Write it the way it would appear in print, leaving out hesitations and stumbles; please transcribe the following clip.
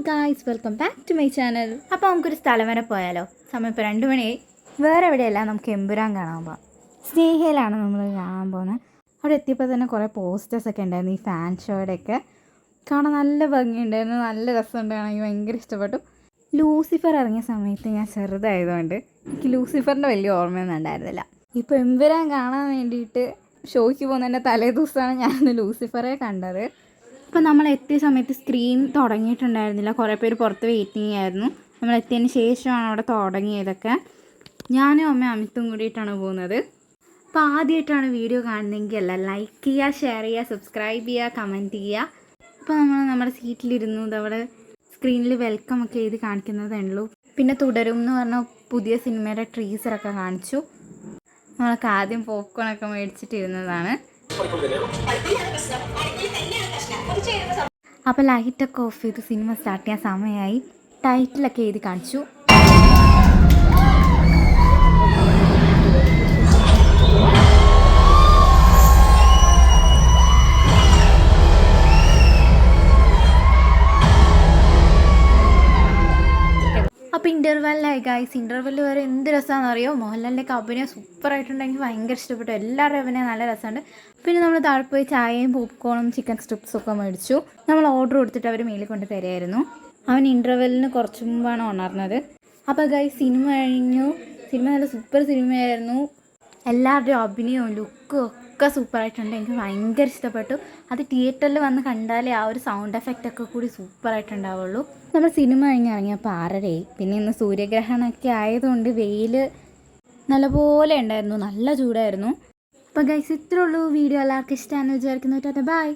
Guys, welcome back to my channel. അപ്പോൾ നമുക്കൊരു സ്ഥലം വരെ പോയാലോ? സമയം ഇപ്പോൾ 2 മണിയായി. വേറെ എവിടെയല്ല, നമുക്ക് എമ്പുരാൻ കാണാൻ പോകാം. സ്നേഹയിലാണ് നമ്മൾ കാണാൻ പോകുന്നത്. അവിടെ എത്തിയപ്പോൾ തന്നെ കുറേ പോസ്റ്റേഴ്സൊക്കെ ഉണ്ടായിരുന്നു, ഈ ഫാൻ ഷോയുടെയൊക്കെ. കാണാൻ നല്ല ഭംഗിയുണ്ടായിരുന്നു, നല്ല രസമുണ്ടായിരുന്നു, എനിക്ക് ഭയങ്കര ഇഷ്ടപ്പെട്ടു. ലൂസിഫർ ഇറങ്ങിയ സമയത്ത് ഞാൻ ചെറുതായതുകൊണ്ട് എനിക്ക് ലൂസിഫറിൻ്റെ വലിയ ഓർമ്മയൊന്നും ഉണ്ടായിരുന്നില്ല. ഇപ്പോൾ എമ്പുരാൻ കാണാൻ വേണ്ടിയിട്ട് ഷോയ്ക്ക് പോകുന്നതിൻ്റെ തലേ ദിവസമാണ് ഞാനൊന്ന് ലൂസിഫറെ കണ്ടത്. അപ്പോൾ നമ്മൾ എത്തിയ സമയത്ത് സ്ക്രീൻ തുടങ്ങിയിട്ടുണ്ടായിരുന്നില്ല, കുറേ പേര് പുറത്ത് വെയിറ്റിംഗ് ആയിരുന്നു. നമ്മൾ എത്തിയതിന് ശേഷമാണ് അവിടെ തുടങ്ങിയതൊക്കെ. ഞാനും അമ്മയും അമിത്തും കൂടിയിട്ടാണ് പോകുന്നത്. അപ്പോൾ ആദ്യമായിട്ടാണ് വീഡിയോ കാണുന്നതെങ്കിൽ എല്ലാം ലൈക്ക് ചെയ്യുക, ഷെയർ ചെയ്യുക, സബ്സ്ക്രൈബ് ചെയ്യുക, കമൻറ്റ് ചെയ്യുക. അപ്പോൾ നമ്മൾ നമ്മുടെ സീറ്റിലിരുന്നു, അവിടെ സ്ക്രീനിൽ വെൽക്കം ഒക്കെ എഴുതി കാണിക്കുന്നതേ ഉള്ളൂ. പിന്നെ തുടരും എന്ന് പറഞ്ഞ പുതിയ സിനിമയുടെ ട്രീസറൊക്കെ കാണിച്ചു. നമ്മളൊക്കെ ആദ്യം പോപ്കോണൊക്കെ മേടിച്ചിട്ടിരുന്നതാണ്. അപ്പോൾ ലൈറ്റൊക്കെ ഓഫ് ചെയ്ത് സിനിമ സ്റ്റാർട്ട് ചെയ്യാൻ സമയമായി. ടൈറ്റിലൊക്കെ എഴുതി കാണിച്ചു. അപ്പോൾ ഇൻ്റർവെല്ലായി ഗൈസ്. ഇൻ്റർവെല്ല് വരെ എന്ത് രസമാണെന്ന് അറിയോ? മോഹൻലാലിൻ്റെയൊക്കെ അഭിനയം സൂപ്പറായിട്ടുണ്ട്, എനിക്ക് ഭയങ്കര ഇഷ്ടപ്പെട്ടു. എല്ലാവരുടെയും അഭിനയം നല്ല രസമുണ്ട്. പിന്നെ നമ്മൾ താഴെ പോയി ചായയും പോപ്കോണും ചിക്കൻ സ്ട്രിപ്സൊക്കെ മേടിച്ചു. നമ്മൾ ഓർഡർ കൊടുത്തിട്ട് അവർ മേലിൽ കൊണ്ട് തരുമായിരുന്നു. അവൻ ഇൻ്റർവെല്ലിന് കുറച്ച് മുമ്പാണ് ഉണർന്നത്. അപ്പോൾ ഗൈസ് സിനിമ കഴിഞ്ഞു. സിനിമ നല്ല സൂപ്പർ സിനിമയായിരുന്നു. എല്ലാവരുടെയും അഭിനയവും ലുക്കും ഒക്കെ സൂപ്പറായിട്ടുണ്ട്, എനിക്ക് ഭയങ്കര ഇഷ്ടപ്പെട്ടു. അത് തിയേറ്ററിൽ വന്ന് കണ്ടാലേ ആ ഒരു സൗണ്ട് എഫക്റ്റൊക്കെ കൂടി സൂപ്പറായിട്ടുണ്ടാവുള്ളൂ. നമ്മൾ സിനിമ കഴിഞ്ഞ് ഇറങ്ങിയപ്പോൾ 6:30. പിന്നെ ഇന്ന് സൂര്യഗ്രഹണമൊക്കെ ആയതുകൊണ്ട് വെയിൽ നല്ലപോലെ ഉണ്ടായിരുന്നു, നല്ല ചൂടായിരുന്നു. അപ്പോൾ ഗൈസ് ഇത്രേ ഉള്ളൂ. വീഡിയോ എല്ലാവർക്കും ഇഷ്ടമാണെന്ന് വിചാരിക്കുന്നു. ബൈ.